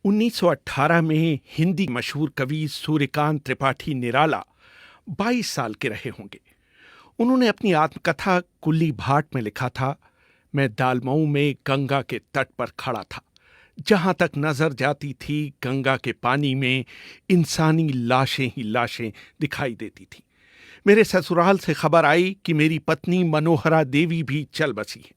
1918 में हिंदी मशहूर कवि सूर्यकांत त्रिपाठी निराला 22 साल के रहे होंगे। उन्होंने अपनी आत्मकथा कुल्ली भाट में लिखा था, मैं दालमऊ में गंगा के तट पर खड़ा था। जहां तक नजर जाती थी गंगा के पानी में इंसानी लाशें ही लाशें दिखाई देती थी। मेरे ससुराल से खबर आई कि मेरी पत्नी मनोहरा देवी भी चल बसी है।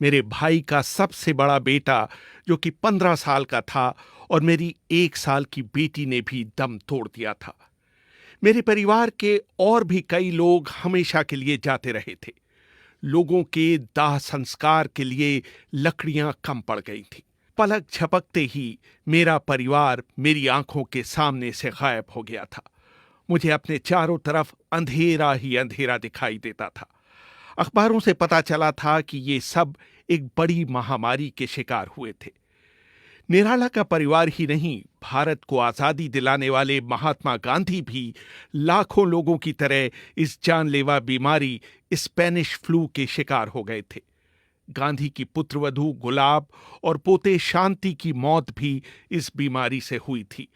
मेरे भाई का सबसे बड़ा बेटा जो कि 15 साल का था और मेरी 1 साल की बेटी ने भी दम तोड़ दिया था। मेरे परिवार के और भी कई लोग हमेशा के लिए जाते रहे थे। लोगों के दाह संस्कार के लिए लकड़ियां कम पड़ गई थी। पलक झपकते ही मेरा परिवार मेरी आंखों के सामने से गायब हो गया था। मुझे अपने चारों तरफ अंधेरा ही अंधेरा दिखाई देता था। अखबारों से पता चला था कि ये सब एक बड़ी महामारी के शिकार हुए थे। निराला का परिवार ही नहीं, भारत को आजादी दिलाने वाले महात्मा गांधी भी लाखों लोगों की तरह इस जानलेवा बीमारी स्पेनिश फ्लू के शिकार हो गए थे। गांधी की पुत्रवधू गुलाब और पोते शांति की मौत भी इस बीमारी से हुई थी।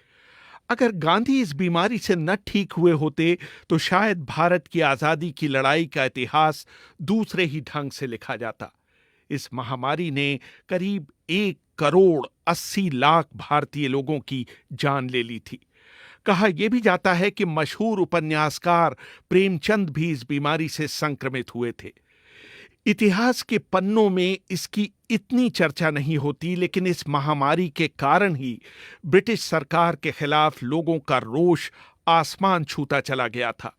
अगर गांधी इस बीमारी से न ठीक हुए होते तो शायद भारत की आजादी की लड़ाई का इतिहास दूसरे ही ढंग से लिखा जाता। इस महामारी ने करीब 1 करोड़ 80 लाख भारतीय लोगों की जान ले ली थी। कहा यह भी जाता है कि मशहूर उपन्यासकार प्रेमचंद भी इस बीमारी से संक्रमित हुए थे। इतिहास के पन्नों में इसकी इतनी चर्चा नहीं होती, लेकिन इस महामारी के कारण ही ब्रिटिश सरकार के खिलाफ लोगों का रोष आसमान छूता चला गया था।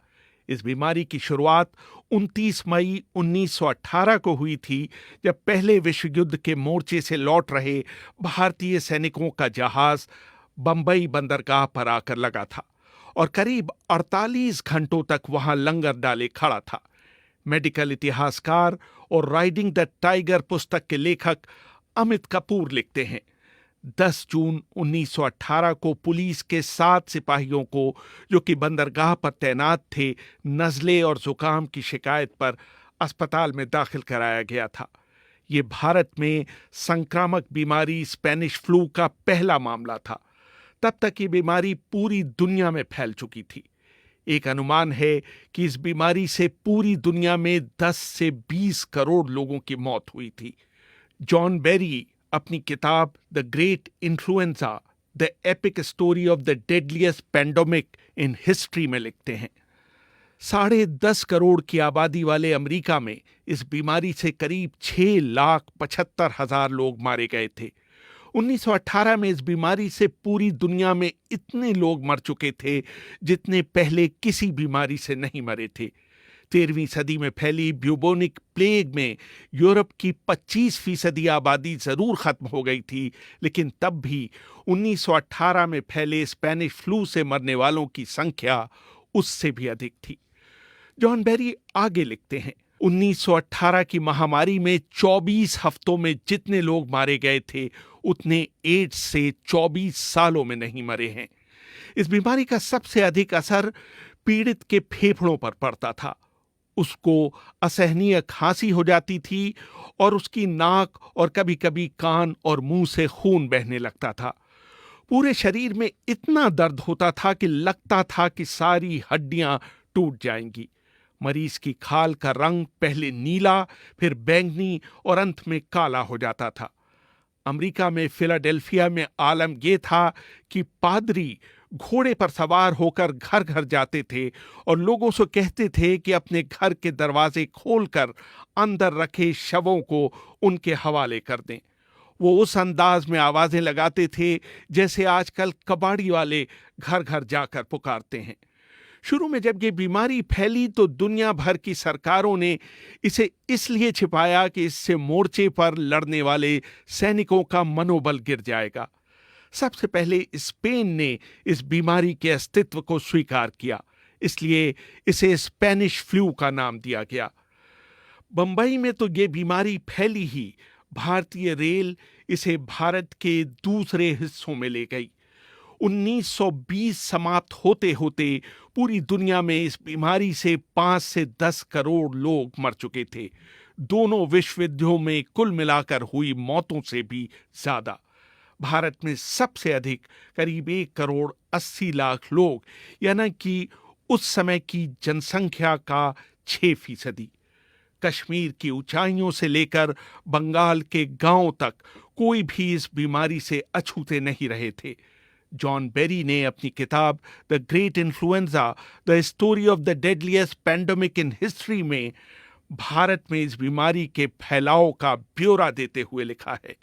इस बीमारी की शुरुआत 29 मई 1918 को हुई थी, जब पहले विश्व युद्ध के मोर्चे से लौट रहे भारतीय सैनिकों का जहाज बंबई बंदरगाह पर आकर लगा था और करीब 48 घंटों तक वहां लंगर डाले खड़ा था। मेडिकल इतिहासकार और राइडिंग द टाइगर पुस्तक के लेखक अमित कपूर लिखते हैं, 10 जून 1918 को पुलिस के 7 सिपाहियों को जो कि बंदरगाह पर तैनात थे, नज़ले और जुकाम की शिकायत पर अस्पताल में दाखिल कराया गया था। ये भारत में संक्रामक बीमारी स्पेनिश फ्लू का पहला मामला था। तब तक ये बीमारी पूरी दुनिया में फैल चुकी थी। एक अनुमान है कि इस बीमारी से पूरी दुनिया में 10 से 20 करोड़ लोगों की मौत हुई थी। जॉन बेरी अपनी किताब the great influenza the epic story of the deadliest pandemic in history में लिखते हैं, 10.5 करोड़ की आबादी वाले अमेरिका में इस बीमारी से करीब 6,75,000 लोग मारे गए थे। 1918 में इस बीमारी से पूरी दुनिया में इतने लोग मर चुके थे जितने पहले किसी बीमारी से नहीं मरे थे। 13वीं सदी में फैली ब्यूबोनिक प्लेग में यूरोप की 25% आबादी जरूर खत्म हो गई थी, लेकिन तब भी 1918 में फैले स्पेनिश फ्लू से मरने वालों की संख्या उससे भी अधिक थी। जॉन बेरी आगे लिखते हैं, 1918 की महामारी में 24 हफ्तों में जितने लोग मारे गए थे उतने एड्स से 24 सालों में नहीं मरे हैं। इस बीमारी का सबसे अधिक असर पीड़ित के फेफड़ों पर पड़ता था। उसको असहनीय खांसी हो जाती थी और उसकी नाक और कभी-कभी कान और मुंह से खून बहने लगता था। पूरे शरीर में इतना दर्द होता था कि लगता था कि सारी हड्डियां टूट जाएंगी। मरीज की खाल का रंग पहले नीला, फिर बैंगनी और अंत में काला हो जाता था। अमेरिका में फिलाडेल्फिया में आलम यह था कि पादरी घोड़े पर सवार होकर घर घर जाते थे और लोगों से कहते थे कि अपने घर के दरवाजे खोलकर अंदर रखे शवों को उनके हवाले कर दें। वो उस अंदाज में आवाजें लगाते थे जैसे आजकल कबाड़ी वाले घर घर जाकर पुकारते हैं। शुरू में जब ये बीमारी फैली तो दुनिया भर की सरकारों ने इसे इसलिए छिपाया कि इससे मोर्चे पर लड़ने वाले सैनिकों का मनोबल गिर जाएगा। सबसे पहले स्पेन ने इस बीमारी के अस्तित्व को स्वीकार किया, इसलिए इसे स्पेनिश फ्लू का नाम दिया गया। बंबई में तो ये बीमारी फैली ही, भारतीय रेल इसे भारत के दूसरे हिस्सों में ले गई। 1920 समाप्त होते होते पूरी दुनिया में इस बीमारी से 5 से 10 करोड़ लोग मर चुके थे। दोनों विश्व युद्धों में कुल मिलाकर हुई मौतों से भी ज्यादा। भारत में सबसे अधिक करीब 1,80,00,000 लोग, यानी कि उस समय की जनसंख्या का 6%। कश्मीर की ऊंचाइयों से लेकर बंगाल के गांवों तक कोई भी इस बीमारी से अछूते नहीं रहे थे। जॉन बेरी ने अपनी किताब the great influenza, the story of the deadliest pandemic in history में भारत में इस बीमारी के फैलाव का ब्यौरा देते हुए लिखा है,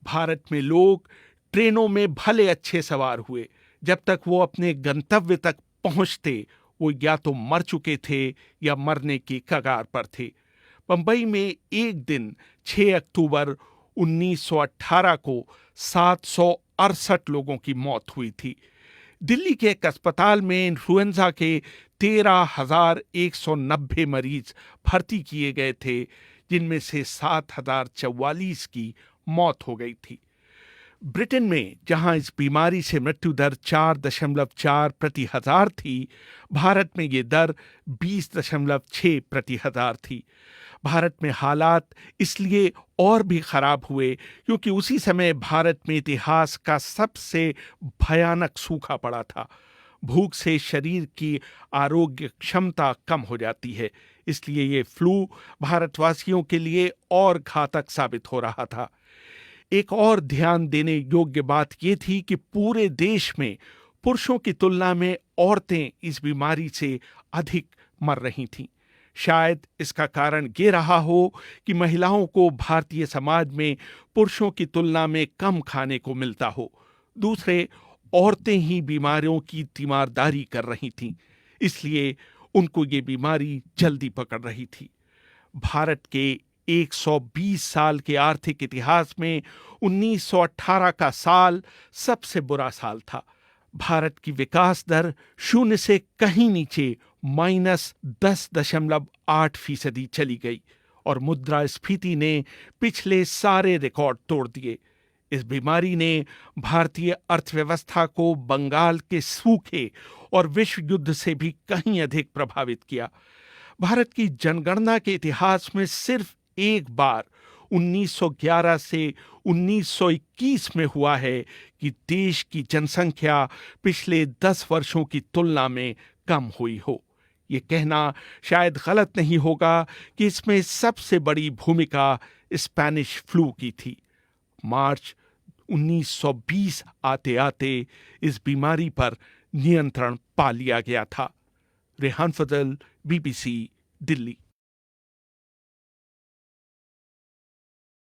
भारत में लोग ट्रेनों में भले अच्छे सवार हुए, जब तक वो अपने गंतव्य तक पहुंचते वो या तो मर चुके थे या मरने की कगार पर थे। बंबई में एक दिन 6 अक्टूबर 1918 को 768 लोगों की मौत हुई थी। दिल्ली के एक अस्पताल में इन्फ्लुएंजा के 13,190 मरीज भर्ती किए गए थे, जिनमें से 7,044 की मौत हो गई थी। ब्रिटेन में जहां इस बीमारी से मृत्यु दर 4.4 प्रति हजार थी, भारत में ये दर 20.6 प्रति हजार थी। भारत में हालात इसलिए और भी खराब हुए क्योंकि उसी समय भारत में इतिहास का सबसे भयानक सूखा पड़ा था। भूख से शरीर की आरोग्य क्षमता कम हो जाती है, इसलिए ये फ्लू भारतवासियों के लिए और घातक साबित हो रहा था। एक और ध्यान देने योग्य बात यह थी कि पूरे देश में पुरुषों की तुलना में औरतें इस बीमारी से अधिक मर रही थीं। शायद इसका कारण ये रहा हो कि महिलाओं को भारतीय समाज में पुरुषों की तुलना में कम खाने को मिलता हो। दूसरे, औरतें ही बीमारियों की तीमारदारी कर रही थीं, इसलिए उनको ये बीमारी जल्दी पकड़ रही थी। भारत के 120 साल के आर्थिक इतिहास में 1918 का साल सबसे बुरा साल था। भारत की विकास दर 0 से कहीं नीचे -10.8% चली गई और मुद्रास्फीति ने पिछले सारे रिकॉर्ड तोड़ दिए। इस बीमारी ने भारतीय अर्थव्यवस्था को बंगाल के सूखे और विश्व युद्ध से भी कहीं अधिक प्रभावित किया। भारत की जनगणना के इतिहास में सिर्फ एक बार 1911 से 1921 में हुआ है कि देश की जनसंख्या पिछले 10 वर्षों की तुलना में कम हुई हो। ये कहना शायद गलत नहीं होगा कि इसमें सबसे बड़ी भूमिका स्पेनिश फ्लू की थी। मार्च 1920 आते आते इस बीमारी पर नियंत्रण पा लिया गया था। रेहान फजल, BBC, दिल्ली।